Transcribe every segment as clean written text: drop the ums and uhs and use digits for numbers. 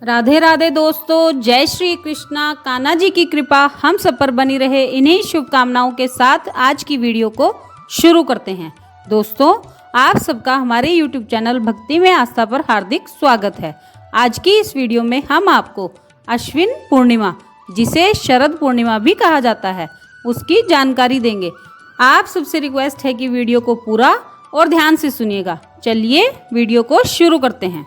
राधे राधे दोस्तों, जय श्री कृष्णा। कान्हा जी की कृपा हम सब पर बनी रहे, इन्हीं शुभकामनाओं के साथ आज की वीडियो को शुरू करते हैं। दोस्तों, आप सबका हमारे YouTube चैनल भक्ति में आस्था पर हार्दिक स्वागत है। आज की इस वीडियो में हम आपको अश्विन पूर्णिमा, जिसे शरद पूर्णिमा भी कहा जाता है, उसकी जानकारी देंगे। आप सबसे रिक्वेस्ट है कि वीडियो को पूरा और ध्यान से सुनिएगा। चलिए वीडियो को शुरू करते हैं।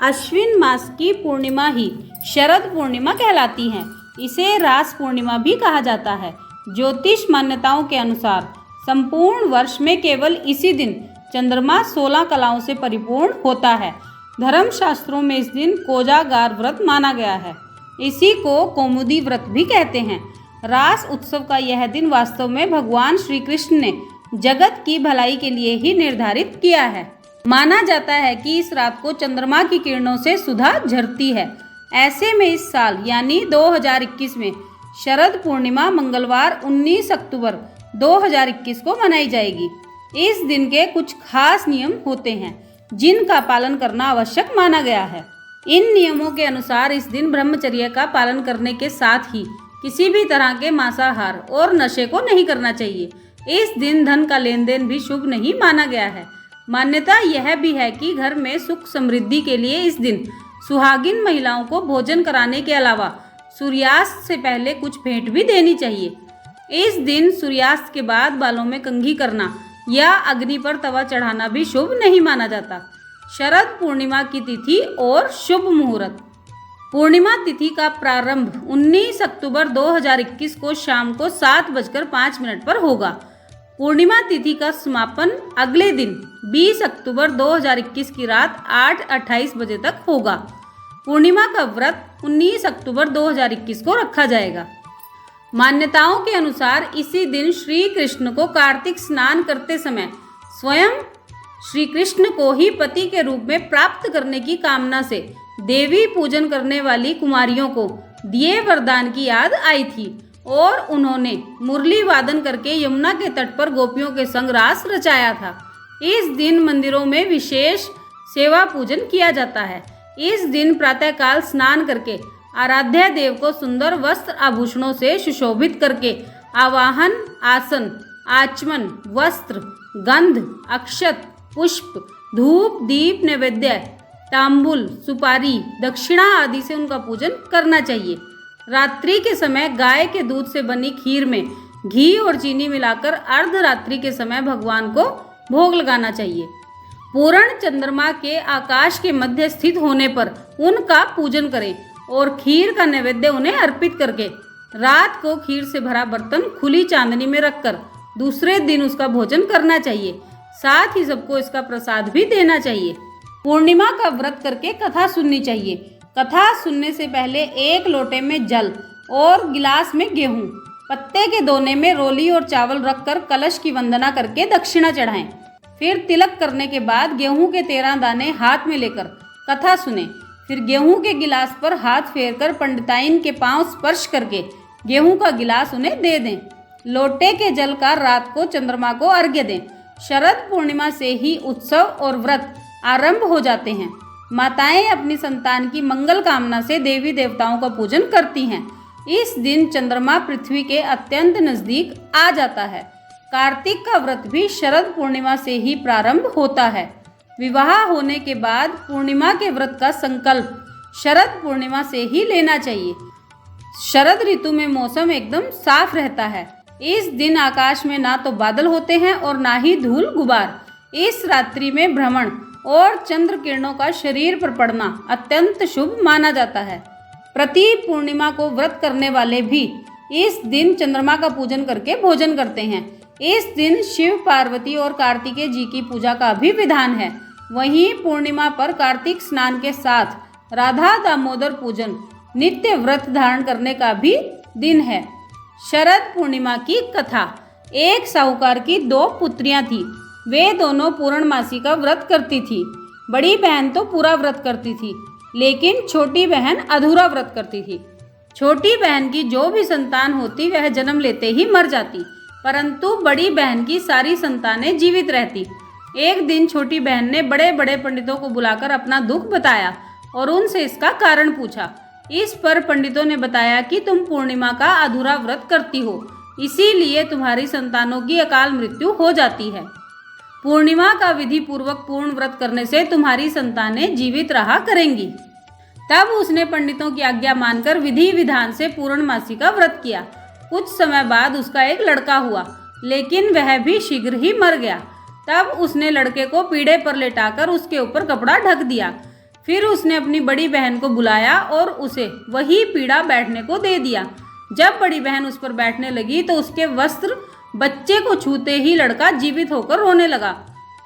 अश्विन मास की पूर्णिमा ही शरद पूर्णिमा कहलाती है। इसे रास पूर्णिमा भी कहा जाता है। ज्योतिष मान्यताओं के अनुसार संपूर्ण वर्ष में केवल इसी दिन चंद्रमा 16 कलाओं से परिपूर्ण होता है। धर्म शास्त्रों में इस दिन कोजागार व्रत माना गया है। इसी को कौमुदी व्रत भी कहते हैं। रास उत्सव का यह दिन वास्तव में भगवान श्री कृष्ण ने जगत की भलाई के लिए ही निर्धारित किया है। माना जाता है कि इस रात को चंद्रमा की किरणों से सुधा झरती है। ऐसे में इस साल यानी 2021 में शरद पूर्णिमा मंगलवार 19 अक्टूबर 2021 को मनाई जाएगी। इस दिन के कुछ खास नियम होते हैं जिनका पालन करना आवश्यक माना गया है। इन नियमों के अनुसार इस दिन ब्रह्मचर्य का पालन करने के साथ ही किसी भी तरह के मांसाहार और नशे को नहीं करना चाहिए। इस दिन धन का लेन देन भी शुभ नहीं माना गया है। मान्यता यह भी है कि घर में सुख समृद्धि के लिए इस दिन सुहागिन महिलाओं को भोजन कराने के अलावा सूर्यास्त से पहले कुछ भेंट भी देनी चाहिए। इस दिन सूर्यास्त के बाद बालों में कंघी करना या अग्नि पर तवा चढ़ाना भी शुभ नहीं माना जाता। शरद पूर्णिमा की तिथि और शुभ मुहूर्त। पूर्णिमा तिथि का प्रारंभ 19 अक्टूबर 2021 को शाम को 7:05 पर होगा। पूर्णिमा तिथि का समापन अगले दिन 20 अक्टूबर 2021 की रात 8:28 बजे तक होगा। पूर्णिमा का व्रत 19 अक्टूबर 2021 को रखा जाएगा। मान्यताओं के अनुसार इसी दिन श्री कृष्ण को कार्तिक स्नान करते समय स्वयं श्री कृष्ण को ही पति के रूप में प्राप्त करने की कामना से देवी पूजन करने वाली कुमारियों को दिए वरदान की याद आई थी और उन्होंने मुरली वादन करके यमुना के तट पर गोपियों के संग रास रचाया था। इस दिन मंदिरों में विशेष सेवा पूजन किया जाता है। इस दिन प्रातःकाल स्नान करके आराध्य देव को सुंदर वस्त्र आभूषणों से सुशोभित करके आवाहन, आसन, आचमन, वस्त्र, गंध, अक्षत, पुष्प, धूप, दीप, नैवेद्य, तांबुल, सुपारी, दक्षिणा आदि से उनका पूजन करना चाहिए। रात्रि के समय गाय के दूध से बनी खीर में घी और चीनी मिलाकर अर्धरात्रि के समय भगवान को भोग लगाना चाहिए। पूर्ण चंद्रमा के आकाश के मध्य स्थित होने पर उनका पूजन करें और खीर का नैवेद्य उन्हें अर्पित करके रात को खीर से भरा बर्तन खुली चांदनी में रखकर दूसरे दिन उसका भोजन करना चाहिए। साथ ही सबको इसका प्रसाद भी देना चाहिए। पूर्णिमा का व्रत करके कथा सुननी चाहिए। कथा सुनने से पहले एक लोटे में जल और गिलास में गेहूं, पत्ते के दोने में रोली और चावल रखकर कलश की वंदना करके दक्षिणा चढ़ाएं। फिर तिलक करने के बाद गेहूं के 13 दाने हाथ में लेकर कथा सुने। फिर गेहूं के गिलास पर हाथ फेरकर पंडिताइन के पांव स्पर्श करके गेहूं का गिलास उन्हें दे दें। लोटे के जल का रात को चंद्रमा को अर्घ्य दें। शरद पूर्णिमा से ही उत्सव और व्रत आरंभ हो जाते हैं। माताएं अपनी संतान की मंगल कामना से देवी देवताओं का पूजन करती हैं। इस दिन चंद्रमा पृथ्वी के अत्यंत नजदीक आ जाता है। कार्तिक का व्रत भी शरद पूर्णिमा से ही प्रारंभ होता है। विवाह होने के बाद पूर्णिमा के व्रत का संकल्प शरद पूर्णिमा से ही लेना चाहिए। शरद ऋतु में मौसम एकदम साफ रहता है। इस दिन आकाश में ना तो बादल होते हैं और ना ही धूल गुबार। इस रात्रि में भ्रमण और चंद्र किरणों का शरीर पर पड़ना अत्यंत शुभ माना जाता है। प्रति पूर्णिमा को व्रत करने वाले भी इस दिन चंद्रमा का पूजन करके भोजन करते हैं। इस दिन शिव, पार्वती और कार्तिकेय जी की पूजा का भी विधान है। वहीं पूर्णिमा पर कार्तिक स्नान के साथ राधा दामोदर पूजन, नित्य व्रत धारण करने का भी दिन है। शरद पूर्णिमा की कथा। एक साहूकार की 2 पुत्रियां थीं। वे दोनों पूर्णमासी का व्रत करती थी। बड़ी बहन तो पूरा व्रत करती थी, लेकिन छोटी बहन अधूरा व्रत करती थी। छोटी बहन की जो भी संतान होती वह जन्म लेते ही मर जाती, परंतु बड़ी बहन की सारी संतानें जीवित रहती। एक दिन छोटी बहन ने बड़े बड़े पंडितों को बुलाकर अपना दुख बताया और उनसे इसका कारण पूछा। इस पर पंडितों ने बताया कि तुम पूर्णिमा का अधूरा व्रत करती हो, इसीलिए तुम्हारी संतानों की अकाल मृत्यु हो जाती है। पूर्णिमा का विधि पूर्वक पूर्ण व्रत करने से तुम्हारी संतानें जीवित रहा करेंगी। तब उसने पंडितों की आज्ञा मानकर विधि विधान से पूर्णमासी का व्रत किया। कुछ समय बाद उसका एक लड़का हुआ, लेकिन वह भी शीघ्र ही मर गया। तब उसने लड़के को पीढ़े पर लेटाकर उसके ऊपर कपड़ा ढक दिया। फिर उसने अपनी बड़ी बहन को बुलाया और उसे वही पीढ़ा बैठने को दे दिया। जब बड़ी बहन उस पर बैठने लगी तो उसके वस्त्र बच्चे को छूते ही लड़का जीवित होकर रोने लगा।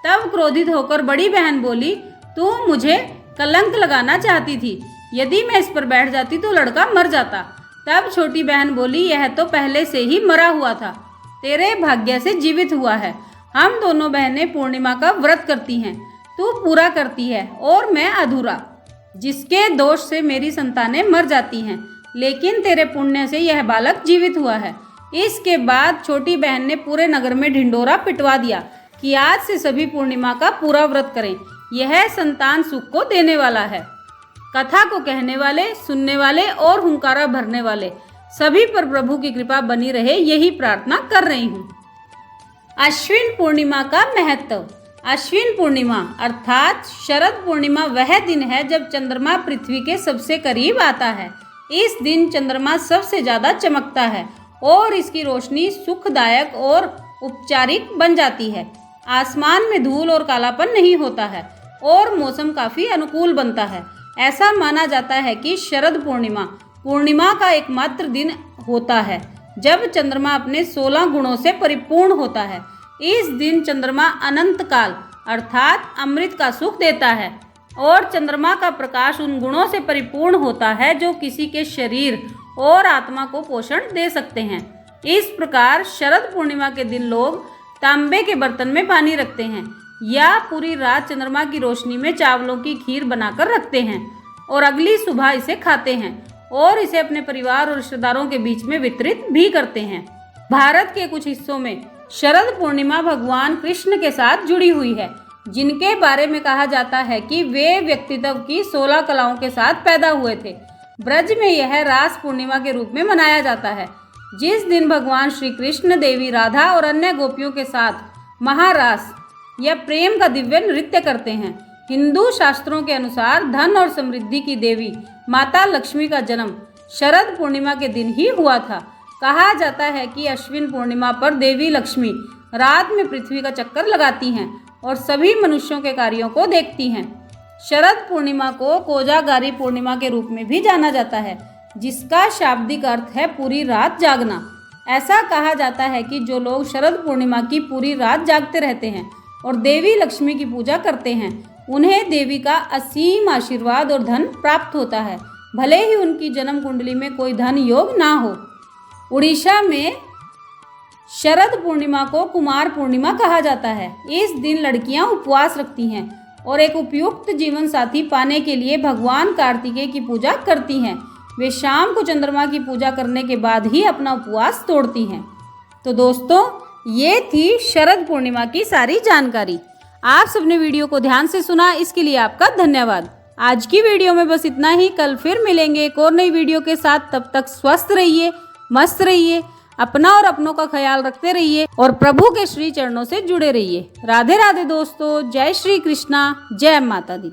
तब क्रोधित होकर बड़ी बहन बोली, तू मुझे कलंक लगाना चाहती थी, यदि मैं इस पर बैठ जाती तो लड़का मर जाता। तब छोटी बहन बोली, यह तो पहले से ही मरा हुआ था, तेरे भाग्य से जीवित हुआ है। हम दोनों बहनें पूर्णिमा का व्रत करती हैं, तू पूरा करती है और मैं अधूरा, जिसके दोष से मेरी संतानें मर जाती हैं, लेकिन तेरे पुण्य से यह बालक जीवित हुआ है। इसके बाद छोटी बहन ने पूरे नगर में ढिंडोरा पिटवा दिया कि आज से सभी पूर्णिमा का पूरा व्रत करें, यह संतान सुख को देने वाला है। कथा को कहने वाले, सुनने वाले और हुंकारा भरने वाले सभी पर प्रभु की कृपा बनी रहे, यही प्रार्थना कर रही हूँ। अश्विन पूर्णिमा का महत्व। अश्विन पूर्णिमा अर्थात शरद पूर्णिमा वह दिन है जब चंद्रमा पृथ्वी के सबसे करीब आता है। इस दिन चंद्रमा सबसे ज़्यादा चमकता है और इसकी रोशनी सुखदायक और उपचारिक बन जाती है। आसमान में धूल और कालापन नहीं होता है और मौसम काफ़ी अनुकूल बनता है। ऐसा माना जाता है कि शरद पूर्णिमा का एकमात्र दिन होता है जब चंद्रमा अपने 16 गुणों से परिपूर्ण होता है। इस दिन चंद्रमा अनंत काल अर्थात अमृत का सुख देता है और चंद्रमा का प्रकाश उन गुणों से परिपूर्ण होता है जो किसी के शरीर और आत्मा को पोषण दे सकते हैं। इस प्रकार शरद पूर्णिमा के दिन लोग तांबे के बर्तन में पानी रखते हैं या पूरी रात चंद्रमा की रोशनी में चावलों की खीर बनाकर रखते हैं और अगली सुबह इसे खाते हैं और इसे अपने परिवार और रिश्तेदारों के बीच में वितरित भी करते हैं। भारत के कुछ हिस्सों में शरद पूर्णिमा भगवान कृष्ण के साथ जुड़ी हुई है, जिनके बारे में कहा जाता है कि वे व्यक्तित्व की 16 कलाओं के साथ पैदा हुए थे। ब्रज में यह रास पूर्णिमा के रूप में मनाया जाता है, जिस दिन भगवान श्री कृष्ण, देवी राधा और अन्य गोपियों के साथ महारास या प्रेम का दिव्य नृत्य करते हैं। हिंदू शास्त्रों के अनुसार धन और समृद्धि की देवी माता लक्ष्मी का जन्म शरद पूर्णिमा के दिन ही हुआ था। कहा जाता है कि अश्विन पूर्णिमा पर देवी लक्ष्मी रात में पृथ्वी का चक्कर लगाती हैं और सभी मनुष्यों के कार्यों को देखती हैं। शरद पूर्णिमा को कोजागारी पूर्णिमा के रूप में भी जाना जाता है, जिसका शाब्दिक अर्थ है पूरी रात जागना। ऐसा कहा जाता है कि जो लोग शरद पूर्णिमा की पूरी रात जागते रहते हैं और देवी लक्ष्मी की पूजा करते हैं, उन्हें देवी का असीम आशीर्वाद और धन प्राप्त होता है, भले ही उनकी जन्म कुंडली में कोई धन योग ना हो। उड़ीसा में शरद पूर्णिमा को कुमार पूर्णिमा कहा जाता है। इस दिन लड़कियां उपवास रखती हैं और एक उपयुक्त जीवन साथी पाने के लिए भगवान कार्तिकेय की पूजा करती हैं। वे शाम को चंद्रमा की पूजा करने के बाद ही अपना उपवास तोड़ती हैं। तो दोस्तों, ये थी शरद पूर्णिमा की सारी जानकारी। आप सबने वीडियो को ध्यान से सुना, इसके लिए आपका धन्यवाद। आज की वीडियो में बस इतना ही। कल फिर मिलेंगे एक और नई वीडियो के साथ। तब तक स्वस्थ रहिए, मस्त रहिए, अपना और अपनों का ख्याल रखते रहिए और प्रभु के श्री चरणों से जुड़े रहिए। राधे राधे दोस्तों, जय श्री कृष्णा, जय माता दी।